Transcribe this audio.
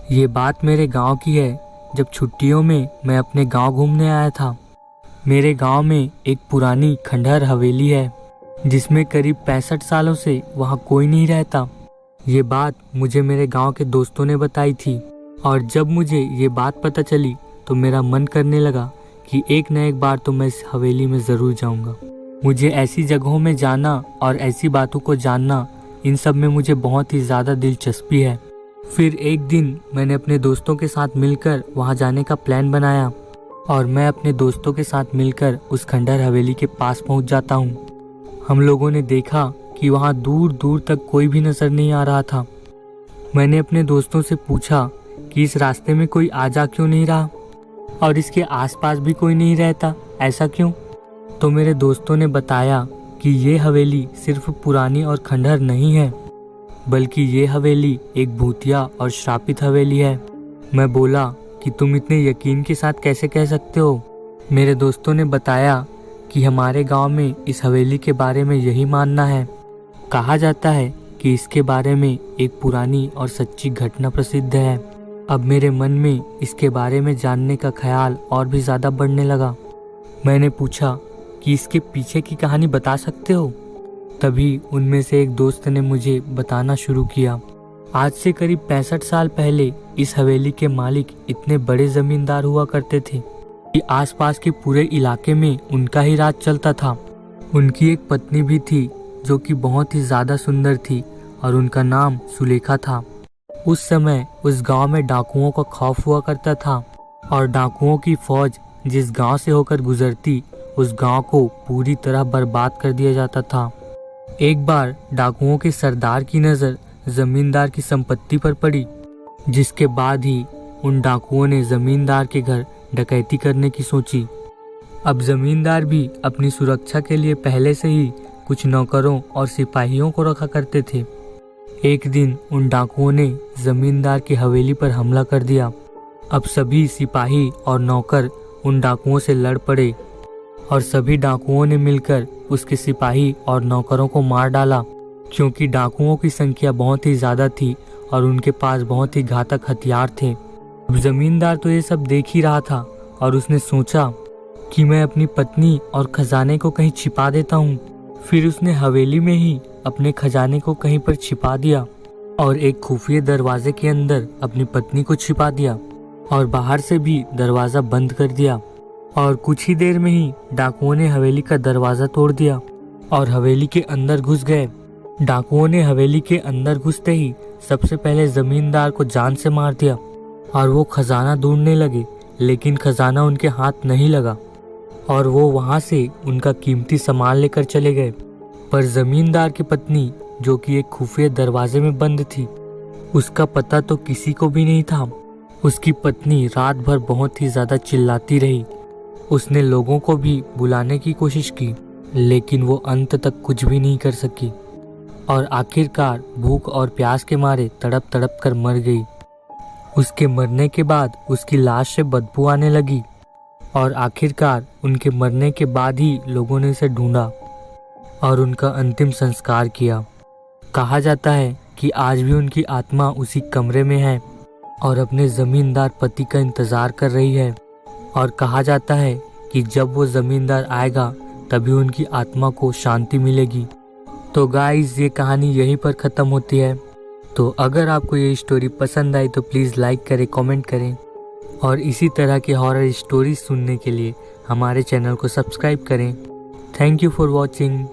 ये बात मेरे गांव की है। जब छुट्टियों में मैं अपने गांव घूमने आया था। मेरे गांव में एक पुरानी खंडहर हवेली है जिसमें करीब 65 सालों से वहां कोई नहीं रहता। ये बात मुझे मेरे गांव के दोस्तों ने बताई थी और जब मुझे ये बात पता चली तो मेरा मन करने लगा कि एक न एक बार तो मैं इस हवेली में ज़रूर जाऊंगा। मुझे ऐसी जगहों में जाना और ऐसी बातों को जानना, इन सब में मुझे बहुत ही ज़्यादा दिलचस्पी है। फिर एक दिन मैंने अपने दोस्तों के साथ मिलकर वहां जाने का प्लान बनाया और मैं अपने दोस्तों के साथ मिलकर उस खंडहर हवेली के पास पहुंच जाता हूं। हम लोगों ने देखा कि वहां दूर दूर तक कोई भी नजर नहीं आ रहा था। मैंने अपने दोस्तों से पूछा कि इस रास्ते में कोई आ जा क्यों नहीं रहा और इसके आसपास भी कोई नहीं रहता, ऐसा क्यों? तो मेरे दोस्तों ने बताया कि ये हवेली सिर्फ पुरानी और खंडहर नहीं है, बल्कि ये हवेली एक भूतिया और श्रापित हवेली है। मैं बोला कि तुम इतने यकीन के साथ कैसे कह सकते हो? मेरे दोस्तों ने बताया कि हमारे गांव में इस हवेली के बारे में यही मानना है। कहा जाता है कि इसके बारे में एक पुरानी और सच्ची घटना प्रसिद्ध है। अब मेरे मन में इसके बारे में जानने का ख्याल और भी ज़्यादा बढ़ने लगा। मैंने पूछा कि इसके पीछे की कहानी बता सकते हो? तभी उनमें से एक दोस्त ने मुझे बताना शुरू किया। आज से करीब 65 साल पहले इस हवेली के मालिक इतने बड़े जमींदार हुआ करते थे कि आसपास के पूरे इलाके में उनका ही राज चलता था। उनकी एक पत्नी भी थी जो कि बहुत ही ज़्यादा सुंदर थी और उनका नाम सुलेखा था। उस समय उस गांव में डाकुओं का खौफ हुआ करता था और डाकुओं की फौज जिस गांव से होकर गुजरती उस गांव को पूरी तरह बर्बाद कर दिया जाता था। एक बार डाकुओं के सरदार की नज़र जमींदार की संपत्ति पर पड़ी, जिसके बाद ही उन डाकुओं ने जमींदार के घर डकैती करने की सोची। अब जमींदार भी अपनी सुरक्षा के लिए पहले से ही कुछ नौकरों और सिपाहियों को रखा करते थे। एक दिन उन डाकुओं ने जमींदार की हवेली पर हमला कर दिया। अब सभी सिपाही और नौकर उन डाकुओं से लड़ पड़े और सभी डाकुओं ने मिलकर उसके सिपाही और नौकरों को मार डाला, क्योंकि डाकुओं की संख्या बहुत ही ज़्यादा थी और उनके पास बहुत ही घातक हथियार थे। अब जमींदार तो ये सब देख ही रहा था और उसने सोचा कि मैं अपनी पत्नी और खजाने को कहीं छिपा देता हूँ। फिर उसने हवेली में ही अपने खजाने को कहीं पर छिपा दिया और एक खुफिया दरवाजे के अंदर अपनी पत्नी को छिपा दिया और बाहर से भी दरवाज़ा बंद कर दिया। और कुछ ही देर में ही डाकुओं ने हवेली का दरवाज़ा तोड़ दिया और हवेली के अंदर घुस गए। डाकुओं ने हवेली के अंदर घुसते ही सबसे पहले जमींदार को जान से मार दिया और वो खजाना ढूंढने लगे, लेकिन खजाना उनके हाथ नहीं लगा और वो वहाँ से उनका कीमती सामान लेकर चले गए। पर जमींदार की पत्नी, जो कि एक खुफिया दरवाजे में बंद थी, उसका पता तो किसी को भी नहीं था। उसकी पत्नी रात भर बहुत ही ज़्यादा चिल्लाती रही। उसने लोगों को भी बुलाने की कोशिश की, लेकिन वो अंत तक कुछ भी नहीं कर सकी और आखिरकार भूख और प्यास के मारे तड़प तड़प कर मर गई। उसके मरने के बाद उसकी लाश से बदबू आने लगी और आखिरकार उनके मरने के बाद ही लोगों ने उसे ढूंढा और उनका अंतिम संस्कार किया। कहा जाता है कि आज भी उनकी आत्मा उसी कमरे में है और अपने जमींदार पति का इंतज़ार कर रही है और कहा जाता है कि जब वो ज़मींदार आएगा तभी उनकी आत्मा को शांति मिलेगी। तो गाइस, ये कहानी यहीं पर ख़त्म होती है। तो अगर आपको ये स्टोरी पसंद आई तो प्लीज़ लाइक करें, कमेंट करें और इसी तरह के हॉरर स्टोरीज सुनने के लिए हमारे चैनल को सब्सक्राइब करें। Thank you for watching.